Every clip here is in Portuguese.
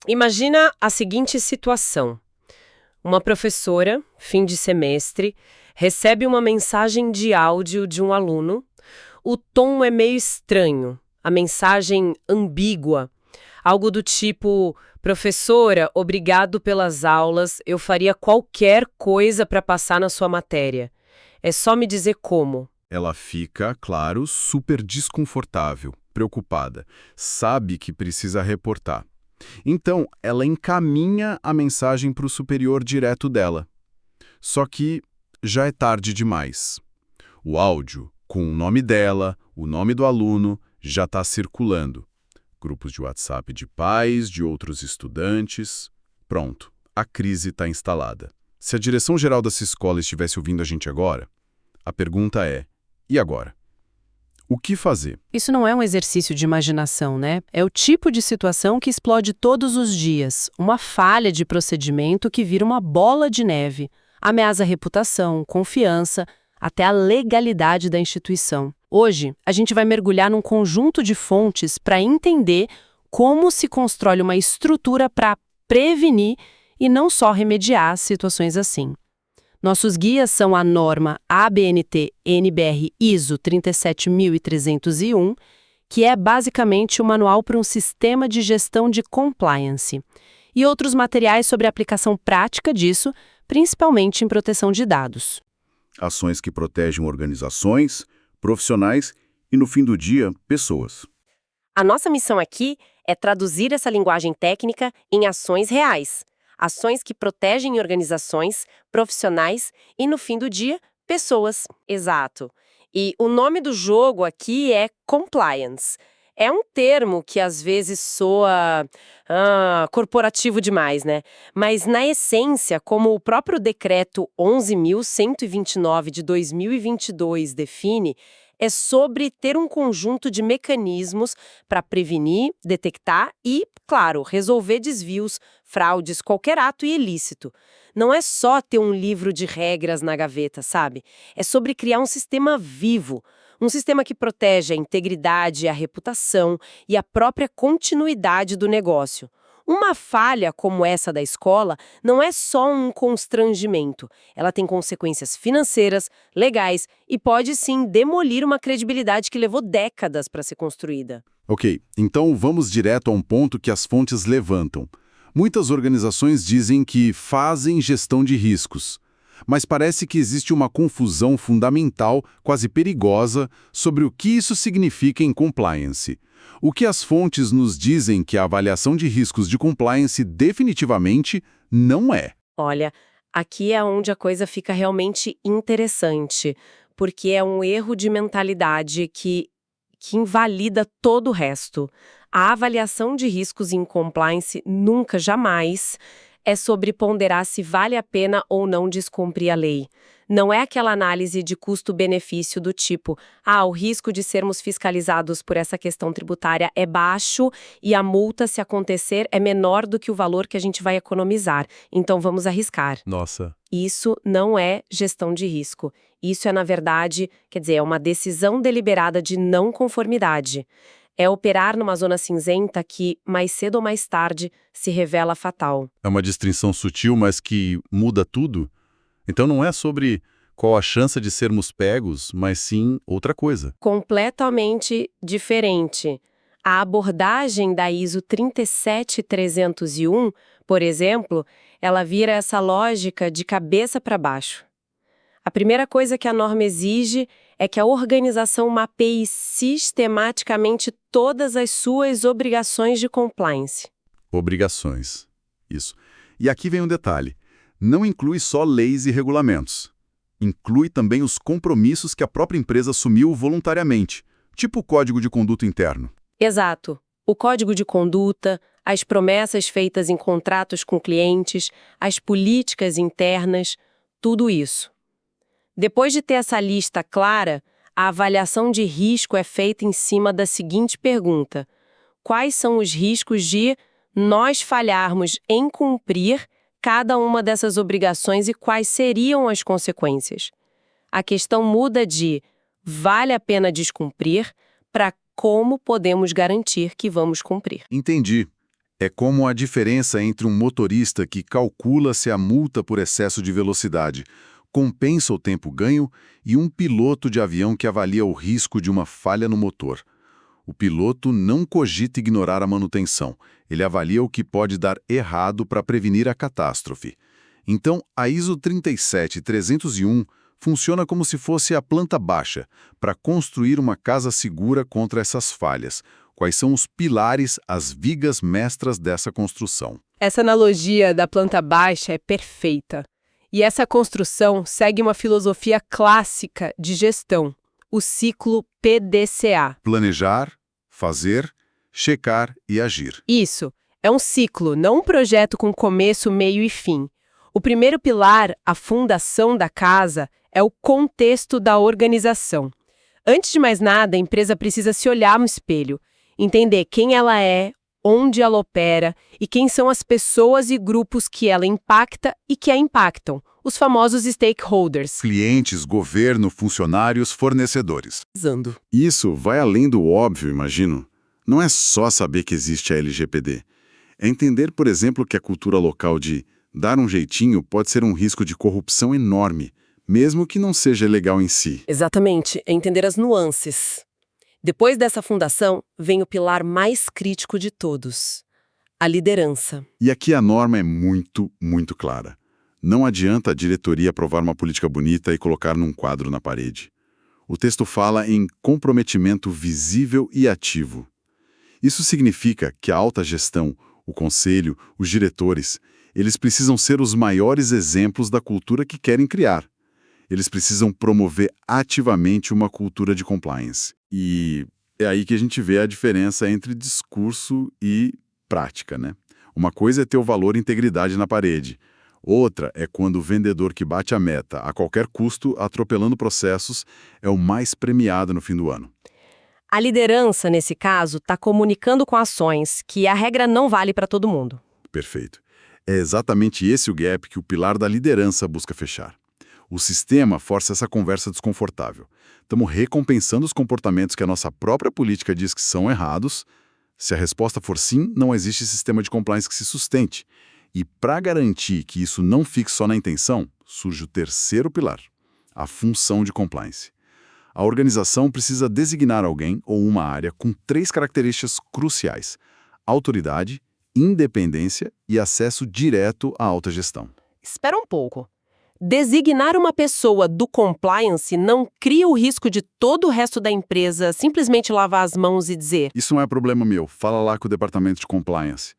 Imagina a seguinte situação. Uma professora, fim de semestre, recebe uma mensagem de áudio de um aluno. O tom é meio estranho, a mensagem ambígua. Algo do tipo: professora, obrigado pelas aulas, eu faria qualquer coisa para passar na sua matéria. É só me dizer como. Ela fica, claro, super desconfortável, preocupada, sabe que precisa reportar. Então, ela encaminha a mensagem para o superior direto dela. Só que já é tarde demais. O áudio, com o nome dela, o nome do aluno, já está circulando. Grupos de WhatsApp de pais, de outros estudantes. Pronto, a crise está instalada. Se a direção-geral dessa escola estivesse ouvindo a gente agora, a pergunta é: e agora? O que fazer? Isso não é um exercício de imaginação, né? É o tipo de situação que explode todos os dias. Uma falha de procedimento que vira uma bola de neve. Ameaça a reputação, confiança, até a legalidade da instituição. Hoje, a gente vai mergulhar num conjunto de fontes para entender como se constrói uma estrutura para prevenir e não só remediar situações assim. Nossos guias são a norma ABNT-NBR ISO 37301, que é basicamente o manual para um sistema de gestão de compliance, e outros materiais sobre a aplicação prática disso, principalmente em proteção de dados. Ações que protegem organizações, profissionais e, no fim do dia, pessoas. A nossa missão aqui é traduzir essa linguagem técnica em ações reais. Ações que protegem organizações, profissionais e, no fim do dia, pessoas. Exato. E o nome do jogo aqui é compliance. É um termo que às vezes soa corporativo demais, né? Mas, na essência, como o próprio decreto 11.129 de 2022 define, é sobre ter um conjunto de mecanismos para prevenir, detectar e, claro, resolver desvios, fraudes, qualquer ato ilícito. Não é só ter um livro de regras na gaveta, sabe? É sobre criar um sistema vivo, um sistema que protege a integridade, a reputação e a própria continuidade do negócio. Uma falha como essa da escola não é só um constrangimento. Ela tem consequências financeiras, legais e pode sim demolir uma credibilidade que levou décadas para ser construída. Ok, então vamos direto a um ponto que as fontes levantam. Muitas organizações dizem que fazem gestão de riscos, mas parece que existe uma confusão fundamental, quase perigosa, sobre o que isso significa em compliance. O que as fontes nos dizem que a avaliação de riscos de compliance definitivamente não é. Olha, aqui é onde a coisa fica realmente interessante, porque é um erro de mentalidade que invalida todo o resto. A avaliação de riscos em compliance nunca, jamais, é sobre ponderar se vale a pena ou não descumprir a lei. Não é aquela análise de custo-benefício do tipo: o risco de sermos fiscalizados por essa questão tributária é baixo e a multa, se acontecer, é menor do que o valor que a gente vai economizar, então vamos arriscar. Nossa. Isso não é gestão de risco. Isso é, na verdade, é uma decisão deliberada de não conformidade. É operar numa zona cinzenta que, mais cedo ou mais tarde, se revela fatal. É uma distinção sutil, mas que muda tudo? Então não é sobre qual a chance de sermos pegos, mas sim outra coisa. Completamente diferente. A abordagem da ISO 37301, por exemplo, ela vira essa lógica de cabeça para baixo. A primeira coisa que a norma exige é que a organização mapeie sistematicamente todas as suas obrigações de compliance. Obrigações. Isso. E aqui vem um detalhe. Não inclui só leis e regulamentos. Inclui também os compromissos que a própria empresa assumiu voluntariamente, tipo o Código de Conduta Interno. Exato. O código de conduta, as promessas feitas em contratos com clientes, as políticas internas, tudo isso. Depois de ter essa lista clara, a avaliação de risco é feita em cima da seguinte pergunta: quais são os riscos de nós falharmos em cumprir cada uma dessas obrigações e quais seriam as consequências? A questão muda de vale a pena descumprir para como podemos garantir que vamos cumprir. Entendi. É como a diferença entre um motorista que calcula se a multa por excesso de velocidade compensa o tempo ganho e um piloto de avião que avalia o risco de uma falha no motor. O piloto não cogita ignorar a manutenção, ele avalia o que pode dar errado para prevenir a catástrofe. Então, a ISO 37301 funciona como se fosse a planta baixa, para construir uma casa segura contra essas falhas. Quais são os pilares, as vigas mestras dessa construção? Essa analogia da planta baixa é perfeita. E essa construção segue uma filosofia clássica de gestão, o ciclo PDCA. Planejar, fazer, checar e agir. Isso, é um ciclo, não um projeto com começo, meio e fim. O primeiro pilar, a fundação da casa, é o contexto da organização. Antes de mais nada, a empresa precisa se olhar no espelho, entender quem ela é, onde ela opera e quem são as pessoas e grupos que ela impacta e que a impactam, os famosos stakeholders. Clientes, governo, funcionários, fornecedores. Usando. Isso vai além do óbvio, imagino. Não é só saber que existe a LGPD. É entender, por exemplo, que a cultura local de dar um jeitinho pode ser um risco de corrupção enorme, mesmo que não seja legal em si. Exatamente, é entender as nuances. Depois dessa fundação, vem o pilar mais crítico de todos, a liderança. E aqui a norma é muito, muito clara. Não adianta a diretoria aprovar uma política bonita e colocar num quadro na parede. O texto fala em comprometimento visível e ativo. Isso significa que a alta gestão, o conselho, os diretores, eles precisam ser os maiores exemplos da cultura que querem criar. Eles precisam promover ativamente uma cultura de compliance. E é aí que a gente vê a diferença entre discurso e prática, né? Uma coisa é ter o valor e integridade na parede. Outra é quando o vendedor que bate a meta a qualquer custo, atropelando processos, é o mais premiado no fim do ano. A liderança, nesse caso, está comunicando com ações que a regra não vale para todo mundo. Perfeito. É exatamente esse o gap que o pilar da liderança busca fechar. O sistema força essa conversa desconfortável. Estamos recompensando os comportamentos que a nossa própria política diz que são errados. Se a resposta for sim, não existe sistema de compliance que se sustente. E para garantir que isso não fique só na intenção, surge o terceiro pilar, a função de compliance. A organização precisa designar alguém ou uma área com 3 características cruciais: autoridade, independência e acesso direto à alta gestão. Espera um pouco. Designar uma pessoa do compliance não cria o risco de todo o resto da empresa simplesmente lavar as mãos e dizer: Isso não é problema meu, fala lá com o departamento de compliance.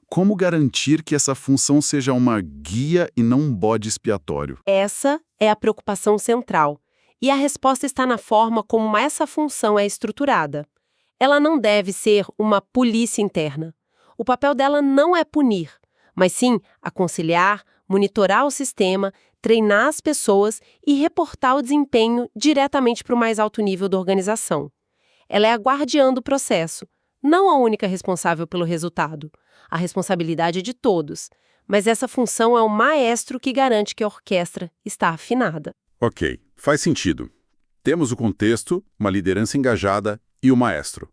Como garantir que essa função seja uma guia e não um bode expiatório? essa é a preocupação central. E a resposta está na forma como essa função é estruturada. Ela não deve ser uma polícia interna. O papel dela não é punir, mas sim aconselhar, monitorar o sistema, treinar as pessoas e reportar o desempenho diretamente para o mais alto nível da organização. Ela é a guardiã do processo, não a única responsável pelo resultado. A responsabilidade é de todos, mas essa função é o maestro que garante que a orquestra está afinada. Ok, faz sentido. Temos o contexto, uma liderança engajada e o maestro.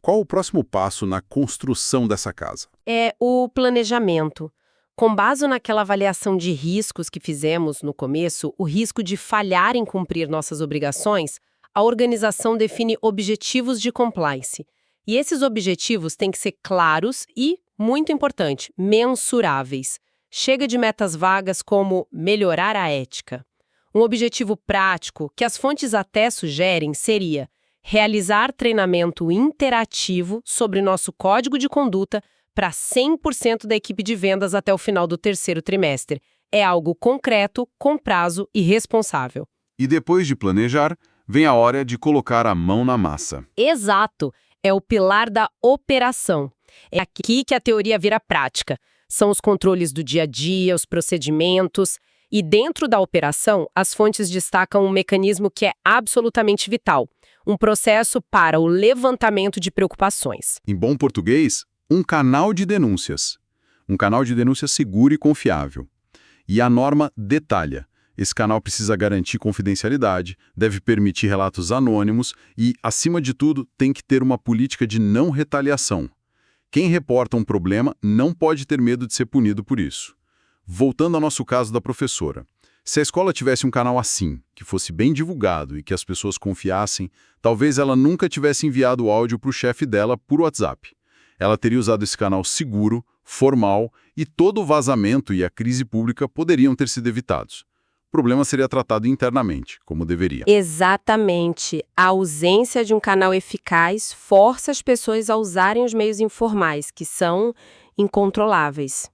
Qual o próximo passo na construção dessa casa? É o planejamento. Com base naquela avaliação de riscos que fizemos no começo, o risco de falhar em cumprir nossas obrigações, a organização define objetivos de compliance. E esses objetivos têm que ser claros e, muito importante, mensuráveis. Chega de metas vagas como melhorar a ética. Um objetivo prático, que as fontes até sugerem, seria realizar treinamento interativo sobre nosso código de conduta para 100% da equipe de vendas até o final do 3º trimestre. É algo concreto, com prazo e responsável. E depois de planejar, vem a hora de colocar a mão na massa. Exato! É o pilar da operação. É aqui que a teoria vira prática. São os controles do dia a dia, os procedimentos. E dentro da operação, as fontes destacam um mecanismo que é absolutamente vital. Um processo para o levantamento de preocupações. Em bom português, um canal de denúncias. Um canal de denúncias seguro e confiável. E a norma detalha. Esse canal precisa garantir confidencialidade, deve permitir relatos anônimos e, acima de tudo, tem que ter uma política de não retaliação. Quem reporta um problema não pode ter medo de ser punido por isso. Voltando ao nosso caso da professora. Se a escola tivesse um canal assim, que fosse bem divulgado e que as pessoas confiassem, talvez ela nunca tivesse enviado o áudio para o chefe dela por WhatsApp. Ela teria usado esse canal seguro, formal, e todo o vazamento e a crise pública poderiam ter sido evitados. O problema seria tratado internamente, como deveria. Exatamente. A ausência de um canal eficaz força as pessoas a usarem os meios informais, que são incontroláveis.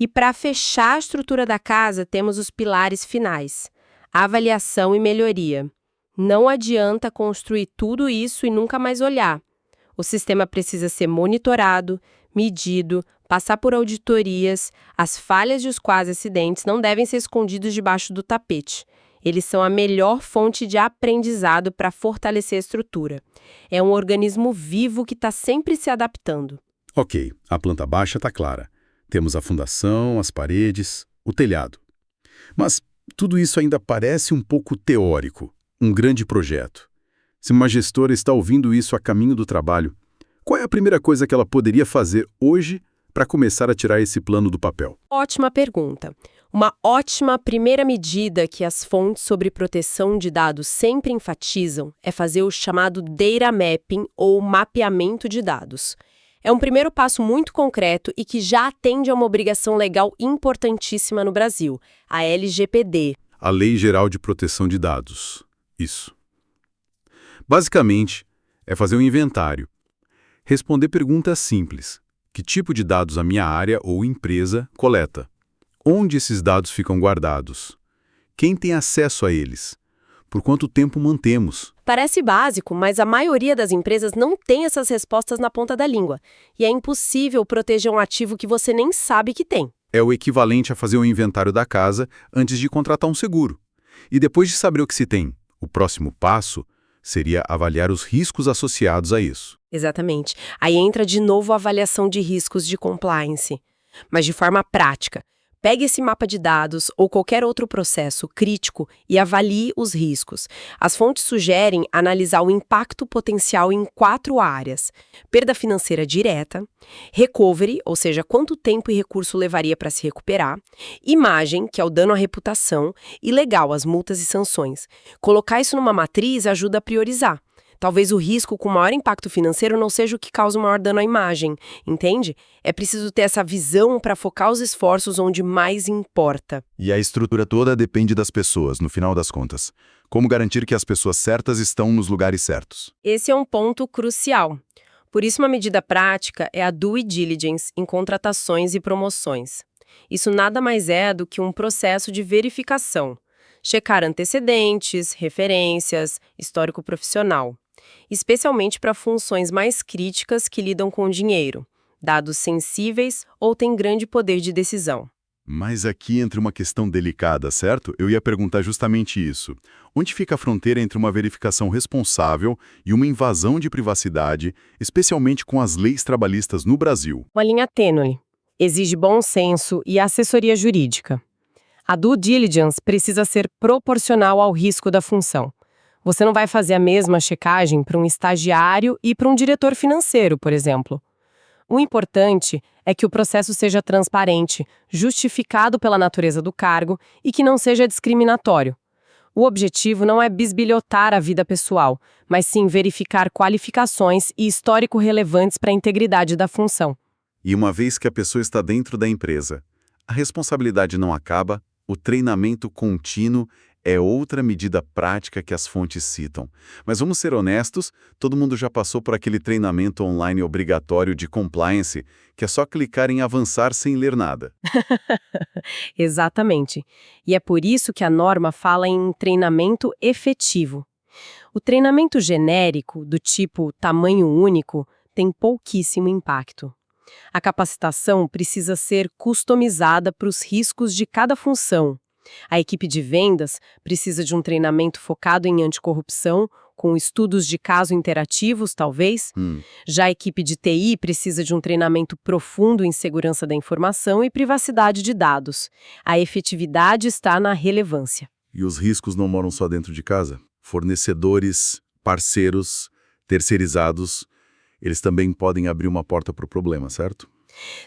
E para fechar a estrutura da casa, temos os pilares finais: avaliação e melhoria. Não adianta construir tudo isso e nunca mais olhar. O sistema precisa ser monitorado, medido, passar por auditorias. As falhas e os quase acidentes não devem ser escondidos debaixo do tapete. Eles são a melhor fonte de aprendizado para fortalecer a estrutura. É um organismo vivo que está sempre se adaptando. Ok, a planta baixa está clara. Temos a fundação, as paredes, o telhado. Mas tudo isso ainda parece um pouco teórico, um grande projeto. Se uma gestora está ouvindo isso a caminho do trabalho, qual é a primeira coisa que ela poderia fazer hoje para começar a tirar esse plano do papel? Ótima pergunta. Uma ótima primeira medida que as fontes sobre proteção de dados sempre enfatizam é fazer o chamado data mapping ou mapeamento de dados. É um primeiro passo muito concreto e que já atende a uma obrigação legal importantíssima no Brasil, a LGPD. A Lei Geral de Proteção de Dados. Isso. Basicamente, é fazer um inventário. Responder perguntas simples. Que tipo de dados a minha área ou empresa coleta? Onde esses dados ficam guardados? Quem tem acesso a eles? Por quanto tempo mantemos? Parece básico, mas a maioria das empresas não tem essas respostas na ponta da língua. E é impossível proteger um ativo que você nem sabe que tem. É o equivalente a fazer um inventário da casa antes de contratar um seguro. E depois de saber o que se tem, o próximo passo seria avaliar os riscos associados a isso. Exatamente. Aí entra de novo a avaliação de riscos de compliance. Mas de forma prática. Pegue esse mapa de dados ou qualquer outro processo crítico e avalie os riscos. As fontes sugerem analisar o impacto potencial em 4 áreas: perda financeira direta, recovery, ou seja, quanto tempo e recurso levaria para se recuperar, imagem, que é o dano à reputação, e legal, as multas e sanções. Colocar isso numa matriz ajuda a priorizar. Talvez o risco com maior impacto financeiro não seja o que causa o maior dano à imagem, entende? É preciso ter essa visão para focar os esforços onde mais importa. E a estrutura toda depende das pessoas, no final das contas. Como garantir que as pessoas certas estão nos lugares certos? Esse é um ponto crucial. Por isso, uma medida prática é a due diligence em contratações e promoções. Isso nada mais é do que um processo de verificação. Checar antecedentes, referências, histórico profissional. Especialmente para funções mais críticas que lidam com dinheiro, dados sensíveis ou têm grande poder de decisão. Mas aqui entra uma questão delicada, certo? Eu ia perguntar justamente isso. Onde fica a fronteira entre uma verificação responsável e uma invasão de privacidade, especialmente com as leis trabalhistas no Brasil? Uma linha tênue. Exige bom senso e assessoria jurídica. A due diligence precisa ser proporcional ao risco da função. Você não vai fazer a mesma checagem para um estagiário e para um diretor financeiro, por exemplo. O importante é que o processo seja transparente, justificado pela natureza do cargo e que não seja discriminatório. O objetivo não é bisbilhotar a vida pessoal, mas sim verificar qualificações e histórico relevantes para a integridade da função. E uma vez que a pessoa está dentro da empresa, a responsabilidade não acaba, o treinamento contínuo é outra medida prática que as fontes citam. Mas vamos ser honestos, todo mundo já passou por aquele treinamento online obrigatório de compliance, que é só clicar em avançar sem ler nada. Exatamente. E é por isso que a norma fala em treinamento efetivo. O treinamento genérico, do tipo tamanho único, tem pouquíssimo impacto. A capacitação precisa ser customizada para os riscos de cada função. A equipe de vendas precisa de um treinamento focado em anticorrupção, com estudos de caso interativos, talvez. Já a equipe de TI precisa de um treinamento profundo em segurança da informação e privacidade de dados. A efetividade está na relevância. E os riscos não moram só dentro de casa. Fornecedores, parceiros, terceirizados. eles também podem abrir uma porta para o problema, certo?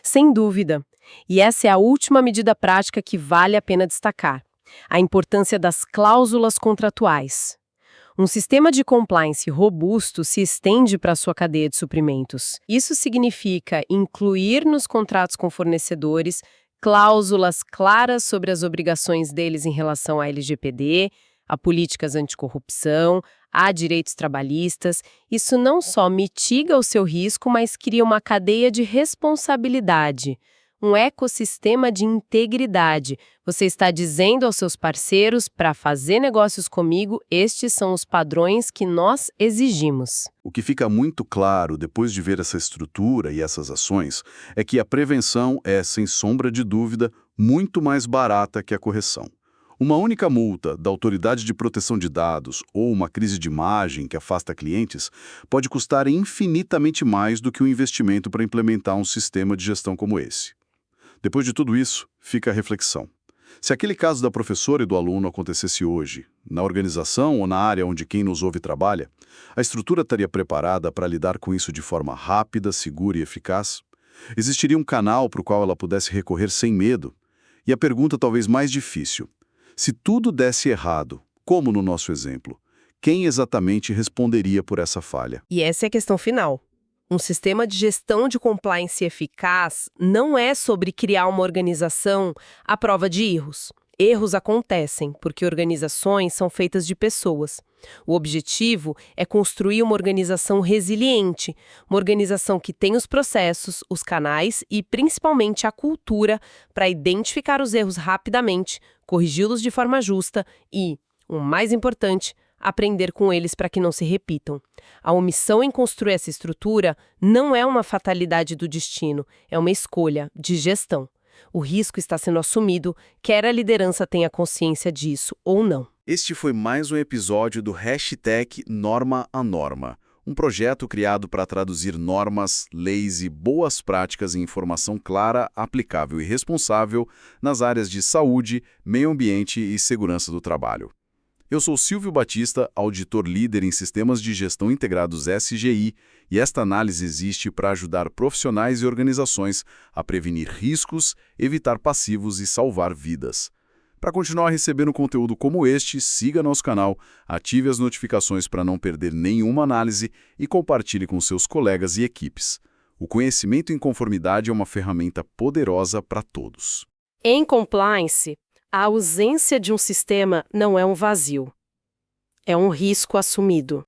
Sem dúvida. E essa é a última medida prática que vale a pena destacar: a importância das cláusulas contratuais. Um sistema de compliance robusto se estende para a sua cadeia de suprimentos. Isso significa incluir nos contratos com fornecedores cláusulas claras sobre as obrigações deles em relação à LGPD, a políticas anticorrupção, a direitos trabalhistas. Isso não só mitiga o seu risco, mas cria uma cadeia de responsabilidade, um ecossistema de integridade. Você está dizendo aos seus parceiros: para fazer negócios comigo, estes são os padrões que nós exigimos. O que fica muito claro depois de ver essa estrutura e essas ações é que a prevenção é, sem sombra de dúvida, muito mais barata que a correção. Uma única multa da Autoridade de Proteção de Dados ou uma crise de imagem que afasta clientes pode custar infinitamente mais do que o investimento para implementar um sistema de gestão como esse. Depois de tudo isso, fica a reflexão. Se aquele caso da professora e do aluno acontecesse hoje, na organização ou na área onde quem nos ouve trabalha, a estrutura estaria preparada para lidar com isso de forma rápida, segura e eficaz? Existiria um canal para o qual ela pudesse recorrer sem medo? E a pergunta talvez mais difícil: se tudo desse errado, como no nosso exemplo, quem exatamente responderia por essa falha? E essa é a questão final. Um sistema de gestão de compliance eficaz não é sobre criar uma organização à prova de erros. Erros acontecem porque organizações são feitas de pessoas. O objetivo é construir uma organização resiliente, uma organização que tem os processos, os canais e, principalmente, a cultura para identificar os erros rapidamente, corrigi-los de forma justa e, o mais importante, aprender com eles para que não se repitam. A omissão em construir essa estrutura não é uma fatalidade do destino, é uma escolha de gestão. O risco está sendo assumido, quer a liderança tenha consciência disso ou não. Este foi mais um episódio do #Norma a Norma, um projeto criado para traduzir normas, leis e boas práticas em informação clara, aplicável e responsável nas áreas de saúde, meio ambiente e segurança do trabalho. Eu sou Silvio Batista, auditor líder em sistemas de gestão integrados SGI, e esta análise existe para ajudar profissionais e organizações a prevenir riscos, evitar passivos e salvar vidas. Para continuar recebendo conteúdo como este, siga nosso canal, ative as notificações para não perder nenhuma análise e compartilhe com seus colegas e equipes. O conhecimento em conformidade é uma ferramenta poderosa para todos. Em compliance, a ausência de um sistema não é um vazio. É um risco assumido.